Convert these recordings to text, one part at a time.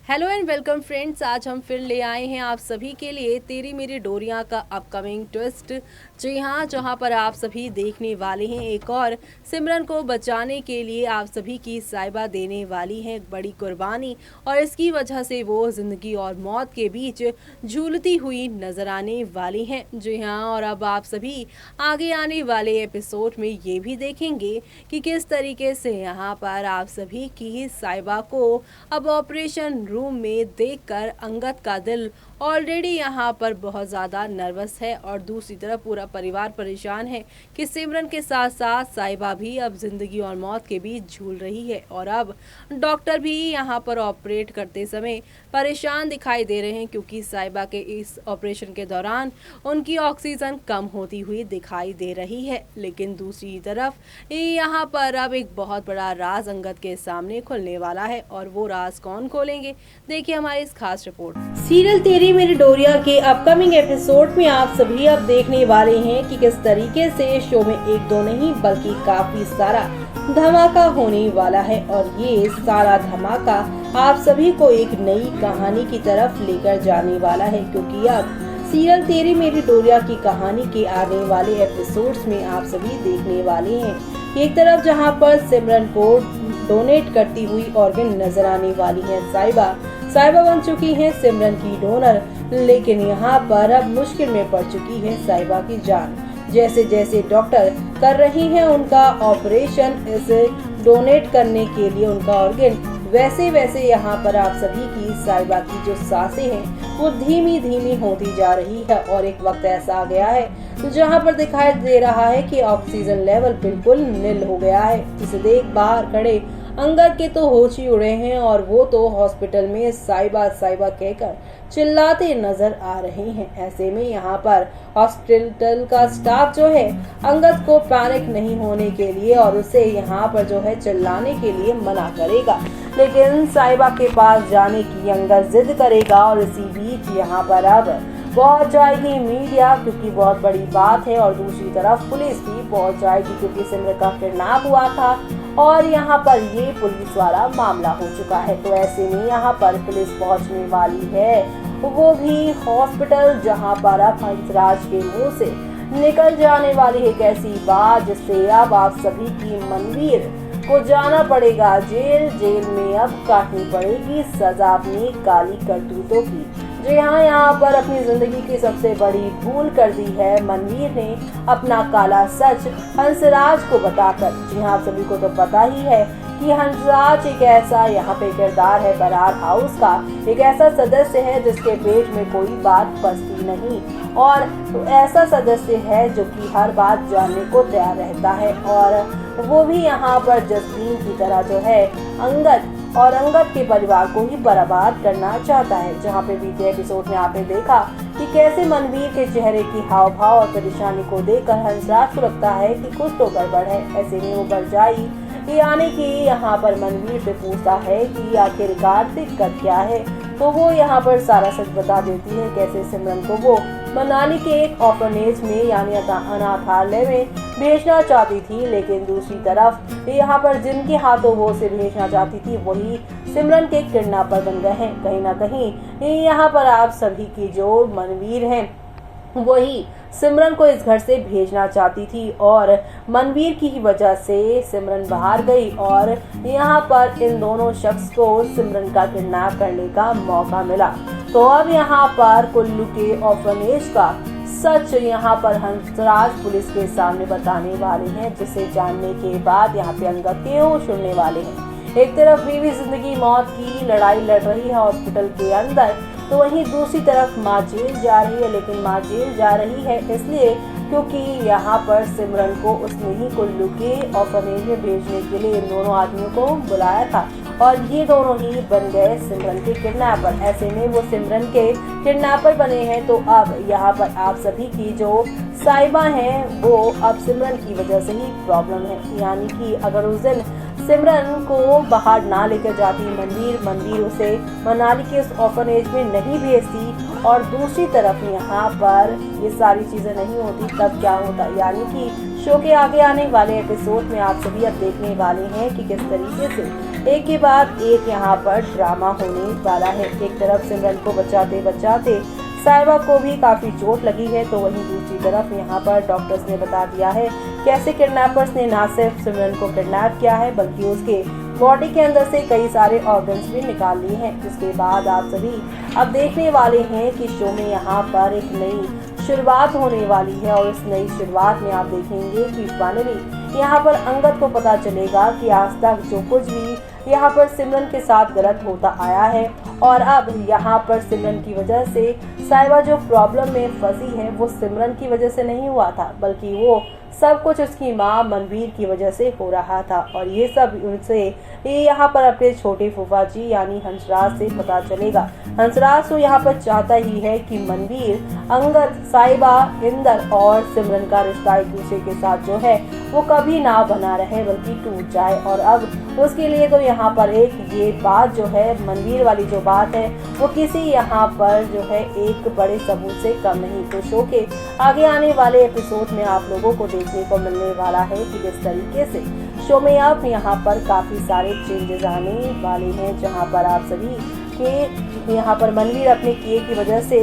Hello and welcome friends. आज हम फिर ले आए हैं आप सभी के लिए तेरी मेरी डोरियां का अपकमिंग ट्विस्ट। जी हाँ, जहां पर आप सभी देखने वाले हैं एक और सिमरन को बचाने के लिए आप सभी की साइबा देने वाली है एक बड़ी कुर्बानी, और इसकी वजह से वो जिंदगी और मौत के बीच झूलती हुई नजर आने वाली हैं। जी हाँ, और अब आप सभी आगे आने वाले एपिसोड में ये भी देखेंगे कि किस तरीके से यहाँ पर आप सभी की साइबा को अब ऑपरेशन रूम में देखकर अंगद का दिल ऑलरेडी यहाँ पर बहुत ज़्यादा नर्वस है, और दूसरी तरफ पूरा परिवार परेशान है कि सिमरन के साथ साथ साइबा भी अब जिंदगी और मौत के बीच झूल रही है। और अब डॉक्टर भी यहाँ पर ऑपरेट करते समय परेशान दिखाई दे रहे हैं, क्योंकि साइबा के इस ऑपरेशन के दौरान उनकी ऑक्सीजन कम होती हुई दिखाई दे रही है। लेकिन दूसरी तरफ यहाँ पर अब एक बहुत बड़ा राज अंगद के सामने खुलने वाला है, और वो राज कौन खोलेंगे, देखिए हमारी इस खास रिपोर्ट। सीरियल तेरी मेरी डोरिया के अपकमिंग एपिसोड में आप सभी अब देखने वाले हैं कि किस तरीके से शो में एक दो नहीं बल्कि काफी सारा धमाका होने वाला है, और ये सारा धमाका आप सभी को एक नई कहानी की तरफ लेकर जाने वाला है। क्योंकि अब सीरियल तेरी मेरी डोरिया की कहानी के आने वाले एपिसोड्स में आप सभी देखने वाले हैं एक तरफ जहां पर सिमरन को डोनेट करती हुई ऑर्गन नजर आने वाली है साइबा बन चुकी है सिमरन की डोनर। लेकिन यहाँ पर अब मुश्किल में पड़ चुकी है साइबा की जान। जैसे जैसे डॉक्टर कर रही हैं उनका ऑपरेशन इसे डोनेट करने के लिए उनका ऑर्गन, वैसे वैसे यहाँ पर आप सभी की साइबा की जो सांसें हैं वो धीमी धीमी होती जा रही है। और एक वक्त ऐसा आ गया है जहाँ पर दिखाई दे रहा है कि ऑक्सीजन लेवल बिल्कुल नील हो गया है, जिसे देख बाहर खड़े अंगद के तो होश ही उड़े हैं, और वो तो हॉस्पिटल में साइबा साइबा कहकर चिल्लाते नजर आ रहे हैं। ऐसे में यहाँ पर हॉस्पिटल का स्टाफ जो है अंगद को पैनिक नहीं होने के लिए और उसे यहाँ पर जो है चिल्लाने के लिए मना करेगा, लेकिन साइबा के पास जाने की अंगद जिद करेगा। और इसी बीच यहाँ पर अब पहुंच जाएगी मीडिया, क्योंकि बहुत बड़ी बात है, और दूसरी तरफ पुलिस भी पहुंच जाएगी, क्योंकि सिमरन का किडनैप हुआ था और यहाँ पर ये पुलिस वाला मामला हो चुका है। तो ऐसे में यहाँ पर पुलिस पहुंचने वाली है, वो भी हॉस्पिटल, जहाँ पर अब हंसराज के मुंह से निकल जाने वाली है एक ऐसी बात जिससे अब आप सभी की मनवीर को जाना पड़ेगा जेल। जेल में अब काटनी पड़ेगी सजा अपनी काली करतूतों की। जी हाँ, यहाँ पर अपनी जिंदगी की सबसे बड़ी भूल कर दी है मनवीर ने, अपना काला सच हंसराज को बताकर। जी हाँ, आप सभी को तो पता ही है कि हंसराज एक ऐसा यहाँ पे किरदार है बरार हाउस का, एक ऐसा सदस्य है जिसके पेट में कोई बात फंसती नहीं, और ऐसा सदस्य है जो कि हर बात जानने को तैयार रहता है। और वो भी यहाँ पर जसमीन की तरह जो है अंगद और अंगद के परिवार को ही बर्बाद करना चाहता है। जहाँ पे बीते एपिसोड में आपने देखा कि कैसे मनवीर के चेहरे की हाव भाव और परेशानी को देखकर हंसराज को लगता है कि कुछ तो गड़बड़ है। ऐसे में वो भरजाई यानी कि यहाँ पर मनवीर से पूछता है कि आखिरकार दिक्कत क्या है, तो वो यहाँ पर सारा सच बता देती है, कैसे सिमरन को वो मनाली के एक ऑर्फनेज में यानी अनाथालय में भेजना चाहती थी, लेकिन दूसरी तरफ यहाँ पर जिनके हाथों वो उसे भेजना चाहती थी वही सिमरन के किडनैपर बन गए हैं। कहीं ना कहीं यहाँ पर आप सभी की जो मनवीर हैं वही सिमरन को इस घर से भेजना चाहती थी, और मनवीर की ही वजह से सिमरन बाहर गई, और यहाँ पर इन दोनों शख्स को सिमरन का किडनैप करने का मौका मिला। तो अब यहाँ पर कुल्लू के ऑर्फनेज का सच यहाँ पर हंसराज पुलिस के सामने बताने वाले हैं, जिसे जानने के बाद यहाँ पे अंगद के होश उड़ने वाले हैं। एक तरफ बीवी जिंदगी मौत की लड़ाई लड़ रही है हॉस्पिटल के अंदर, तो वहीं दूसरी तरफ माँ जेल जा रही है। लेकिन माँ जेल जा रही है इसलिए क्योंकि यहाँ पर सिमरन को उसने ही कुल्लू के ऑर्फनेज में भेजने के लिए इन दोनों आदमियों को बुलाया था, और ये दोनों ही बन गए सिमरन के किडनैपर। ऐसे में वो सिमरन के किडनैपर बने हैं। तो अब यहाँ पर आप सभी की जो साइबा हैं वो अब सिमरन की वजह से ही प्रॉब्लम है, यानी कि अगर उस दिन सिमरन को बाहर ना लेकर जाती मनवीर उसे मनाली के उस ऑर्फनेज में नहीं भेजती, और दूसरी तरफ यहाँ पर ये सारी चीजें नहीं होती, तब क्या होता। यानी कि शो के आगे आने वाले एपिसोड में आप सभी अब देखने वाले हैं कि किस तरीके से एक के बाद एक यहाँ पर ड्रामा होने वाला है। एक तरफ सिमरन को बचाते बचाते साहिबा को भी काफी चोट लगी है, तो वहीं दूसरी तरफ यहाँ पर डॉक्टर्स ने बता दिया है कैसे किडनैपर्स ने न सिर्फ सिमरन को किडनैप किया है बल्कि उसके बॉडी के अंदर से कई सारे ऑर्गन्स भी निकाल लिए हैं। जिसके बाद आप सभी अब देखने वाले हैं कि शो में यहाँ पर एक नई शुरुआत होने वाली है और इस नई शुरुआत में आप देखेंगे कि फाइनली यहाँ पर अंगद को पता चलेगा कि आज तक जो कुछ भी यहाँ पर सिमरन के साथ गलत होता आया है और अब यहाँ पर सिमरन की वजह से साहिबा जो प्रॉब्लम में फंसी है वो सिमरन की वजह से नहीं हुआ था, बल्कि वो सब कुछ उसकी माँ मनवीर की वजह से हो रहा था। और ये सब उनसे यहाँ पर अपने छोटे फूफा जी यानी हंसराज से पता चलेगा। हंसराज तो यहाँ पर चाहता ही है कि मनवीर, अंगद, साहिबा, इंदर और सिमरन का रिश्ता एक दूसरे के साथ जो है वो कभी ना बना रहे बल्कि टूट जाए। और अब उसके लिए तो यहाँ पर एक ये बात जो है मनवीर वाली जो बात है वो किसी यहाँ पर जो है एक बड़े सबूत से कम नहीं। तो शो के आगे आने वाले एपिसोड में आप लोगों को देखने को मिलने वाला है कि किस तरीके से शो में अब यहाँ पर काफी सारे चेंजेस आने वाले हैं, जहाँ पर आप सभी के यहाँ पर मनवीर अपने किए की वजह से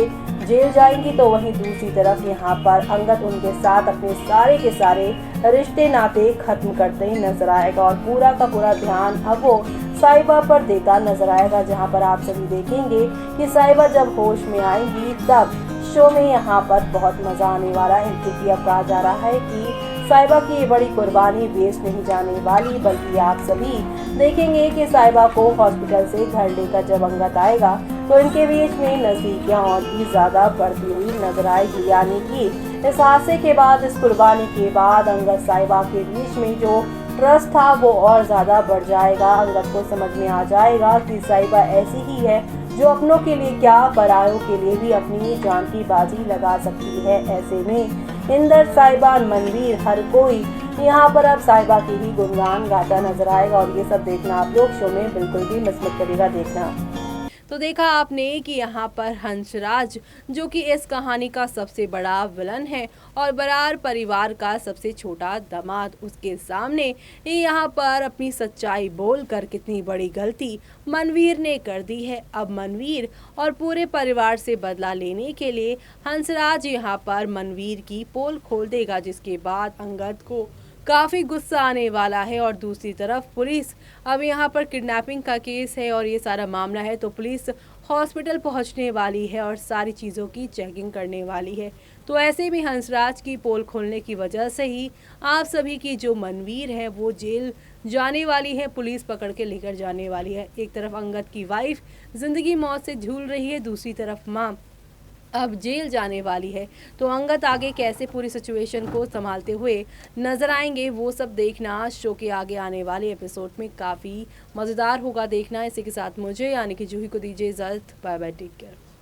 जेल जाएंगी, तो वहीं दूसरी तरफ यहाँ पर अंगद उनके साथ अपने सारे के सारे रिश्ते नाते खत्म करते ही नजर आएगा और पूरा का पूरा ध्यान अब वो साहिबा पर देता नजर आएगा। जहाँ पर आप सभी देखेंगे कि साहिबा जब होश में आएंगी तब शो में यहाँ पर बहुत मजा आने वाला है, क्योंकि अब कहा जा रहा है कि साहिबा की ये बड़ी कुर्बानी वेस्ट नहीं जाने वाली, बल्कि आप सभी देखेंगे कि साहिबा को हॉस्पिटल से घर लेकर जब अंगद आएगा तो इनके बीच में नजदीकियां और भी ज्यादा बढ़ती हुई नजर आएगी। यानी कि इस हादसे के बाद, इस कुर्बानी के बाद अंगद साहिबा के बीच में जो ट्रस्ट था वो और ज्यादा बढ़ जाएगा। अंगद को समझ में आ जाएगा कि साहिबा ऐसी ही है जो अपनों के लिए क्या परायों के लिए भी अपनी जान की बाजी लगा सकती है। ऐसे में इंदर, साहिबा, मनवीर, हर कोई यहाँ पर अब साहिबा की ही गुणगान गाता नजर आएगा और ये सब देखना आप लोग शो में बिल्कुल भी मिस मत करिएगा देखना। तो देखा आपने कि यहाँ पर हंसराज जो कि इस कहानी का सबसे बड़ा विलन है और बरार परिवार का सबसे छोटा दामाद, उसके सामने यहाँ पर अपनी सच्चाई बोलकर कितनी बड़ी गलती मनवीर ने कर दी है। अब मनवीर और पूरे परिवार से बदला लेने के लिए हंसराज यहाँ पर मनवीर की पोल खोल देगा, जिसके बाद अंगद को काफ़ी गुस्सा आने वाला है। और दूसरी तरफ पुलिस, अब यहाँ पर किडनैपिंग का केस है और ये सारा मामला है, तो पुलिस हॉस्पिटल पहुँचने वाली है और सारी चीज़ों की चेकिंग करने वाली है। तो ऐसे भी हंसराज की पोल खोलने की वजह से ही आप सभी की जो मनवीर है वो जेल जाने वाली है, पुलिस पकड़ के लेकर जाने वाली है। एक तरफ अंगद की वाइफ जिंदगी मौत से झूल रही है, दूसरी तरफ माँ अब जेल जाने वाली है। तो अंगद आगे कैसे पूरी सिचुएशन को संभालते हुए नजर आएंगे वो सब देखना शो के आगे आने वाले एपिसोड में काफ़ी मज़ेदार होगा देखना। इसी के साथ मुझे यानी कि जूही को दीजिए इजाज़त। Bye bye, take care.